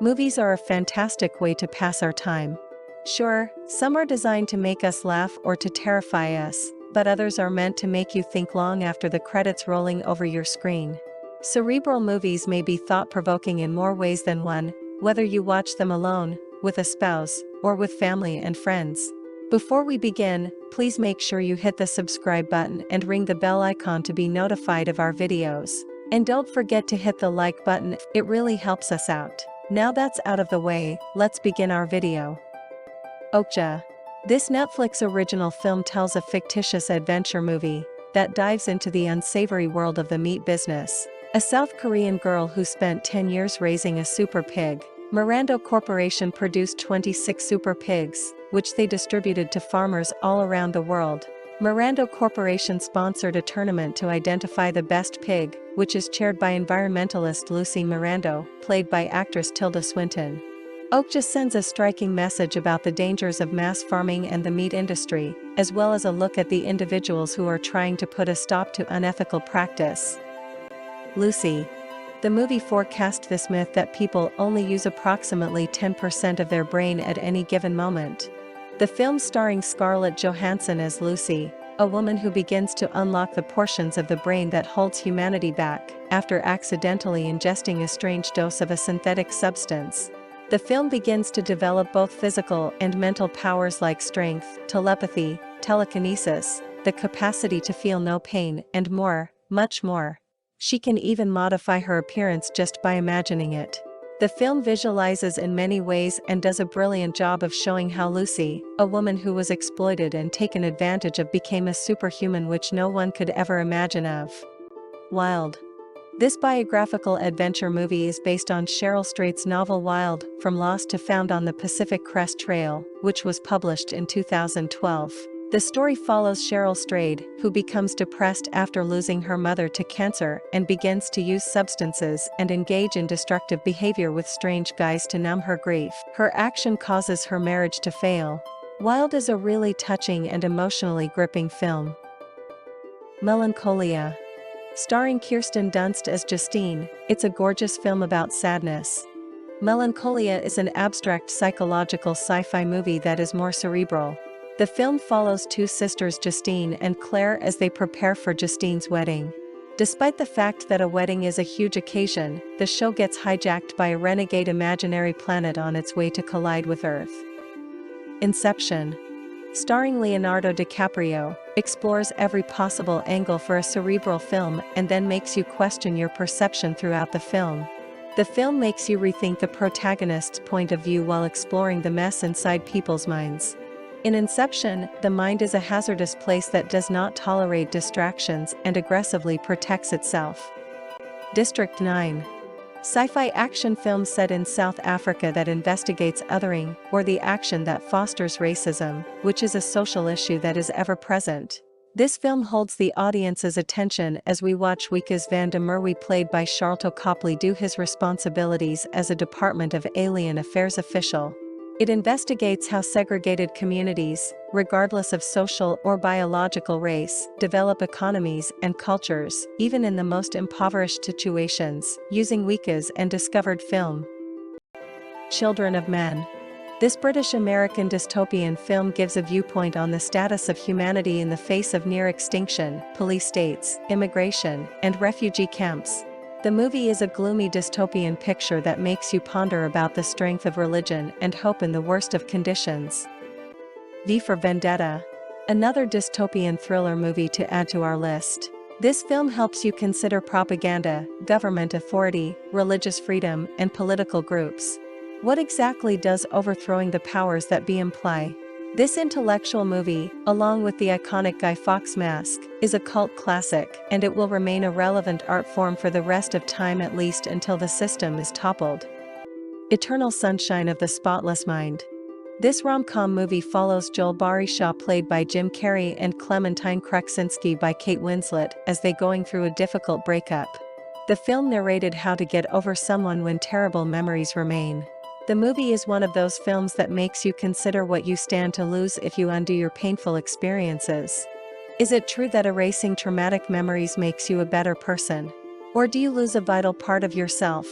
Movies are a fantastic way to pass our time. Sure, some are designed to make us laugh or to terrify us, but others are meant to make you think long after the credits rolling over your screen. Cerebral movies may be thought-provoking in more ways than one, whether you watch them alone, with a spouse, or with family and friends. Before we begin, please make sure you hit the subscribe button and ring the bell icon to be notified of our videos. And don't forget to hit the like button, it really helps us out. Now that's out of the way, let's begin our video. Okja. This Netflix original film tells a fictitious adventure movie that dives into the unsavory world of the meat business. A South Korean girl who spent 10 years raising a super pig. Mirando Corporation produced 26 super pigs, which they distributed to farmers all around the world. Mirando Corporation sponsored a tournament to identify the best pig, which is chaired by environmentalist Lucy Mirando, played by actress Tilda Swinton. Okja sends a striking message about the dangers of mass farming and the meat industry, as well as a look at the individuals who are trying to put a stop to unethical practice. Lucy. The movie forecast this myth that people only use approximately 10% of their brain at any given moment. The film starring Scarlett Johansson as Lucy, a woman who begins to unlock the portions of the brain that holds humanity back, after accidentally ingesting a strange dose of a synthetic substance. The film begins to develop both physical and mental powers like strength, telepathy, telekinesis, the capacity to feel no pain, and more, much more. She can even modify her appearance just by imagining it. The film visualizes in many ways and does a brilliant job of showing how Lucy, a woman who was exploited and taken advantage of, became a superhuman which no one could ever imagine of. Wild. This biographical adventure movie is based on Cheryl Strayed's novel Wild, From Lost to Found on the Pacific Crest Trail, which was published in 2012. The story follows Cheryl Strayed, who becomes depressed after losing her mother to cancer and begins to use substances and engage in destructive behavior with strange guys to numb her grief. Her action causes her marriage to fail. Wild is a really touching and emotionally gripping film. Melancholia. Starring Kirsten Dunst as Justine, it's a gorgeous film about sadness. Melancholia is an abstract psychological sci-fi movie that is more cerebral. The film follows two sisters Justine and Claire as they prepare for Justine's wedding. Despite the fact that a wedding is a huge occasion, the show gets hijacked by a renegade imaginary planet on its way to collide with Earth. Inception. Starring Leonardo DiCaprio, explores every possible angle for a cerebral film and then makes you question your perception throughout the film. The film makes you rethink the protagonist's point of view while exploring the mess inside people's minds. In Inception, the mind is a hazardous place that does not tolerate distractions and aggressively protects itself. District 9. Sci-fi action film set in South Africa that investigates othering, or the action that fosters racism, which is a social issue that is ever present. This film holds the audience's attention as we watch Wikus van der Merwe, played by Sharlto Copley, do his responsibilities as a Department of Alien Affairs official. It investigates how segregated communities, regardless of social or biological race, develop economies and cultures, even in the most impoverished situations, using Wikus and discovered film. Children of Men. This British-American dystopian film gives a viewpoint on the status of humanity in the face of near extinction, police states, immigration, and refugee camps. The movie is a gloomy dystopian picture that makes you ponder about the strength of religion and hope in the worst of conditions. V for Vendetta. Another dystopian thriller movie to add to our list. This film helps you consider propaganda, government authority, religious freedom, and political groups. What exactly does overthrowing the powers that be imply? This intellectual movie, along with the iconic Guy Fawkes mask, is a cult classic, and it will remain a relevant art form for the rest of time, at least until the system is toppled. Eternal Sunshine of the Spotless Mind. This rom-com movie follows Joel Barishaw, played by Jim Carrey, and Clementine Kraksinski by Kate Winslet, as they going through a difficult breakup. The film narrated how to get over someone when terrible memories remain. The movie is one of those films that makes you consider what you stand to lose if you undo your painful experiences. Is it true that erasing traumatic memories makes you a better person? Or do you lose a vital part of yourself?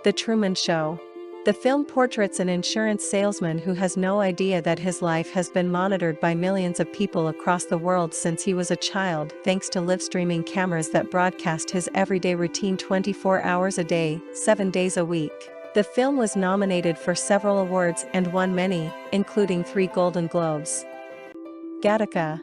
The Truman Show. The film portraits an insurance salesman who has no idea that his life has been monitored by millions of people across the world since he was a child, thanks to live streaming cameras that broadcast his everyday routine 24 hours a day, 7 days a week. The film was nominated for several awards and won many, including 3 Golden Globes. Gattaca.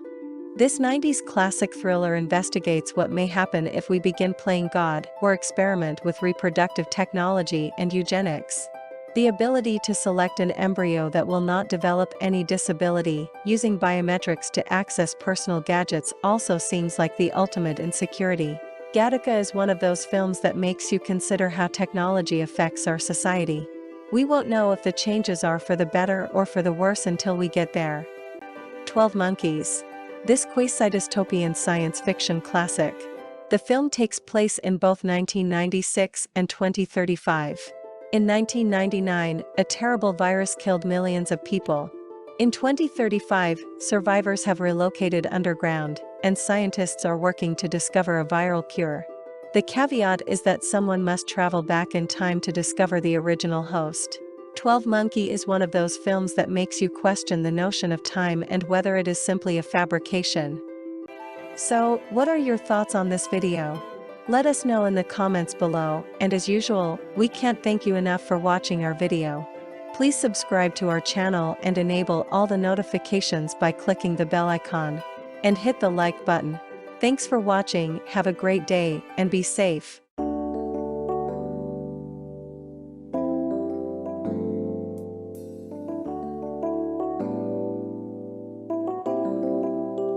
This 90s classic thriller investigates what may happen if we begin playing God or experiment with reproductive technology and eugenics. The ability to select an embryo that will not develop any disability, using biometrics to access personal gadgets, also seems like the ultimate in security. Gattaca is one of those films that makes you consider how technology affects our society. We won't know if the changes are for the better or for the worse until we get there. 12 Monkeys. This quasi-dystopian science fiction classic. The film takes place in both 1996 and 2035. In 1999, a terrible virus killed millions of people. In 2035, survivors have relocated underground, and scientists are working to discover a viral cure. The caveat is that someone must travel back in time to discover the original host. 12 Monkeys is one of those films that makes you question the notion of time and whether it is simply a fabrication. So, what are your thoughts on this video? Let us know in the comments below, and as usual, we can't thank you enough for watching our video. Please subscribe to our channel and enable all the notifications by clicking the bell icon. And hit the like button. Thanks for watching, have a great day, and be safe.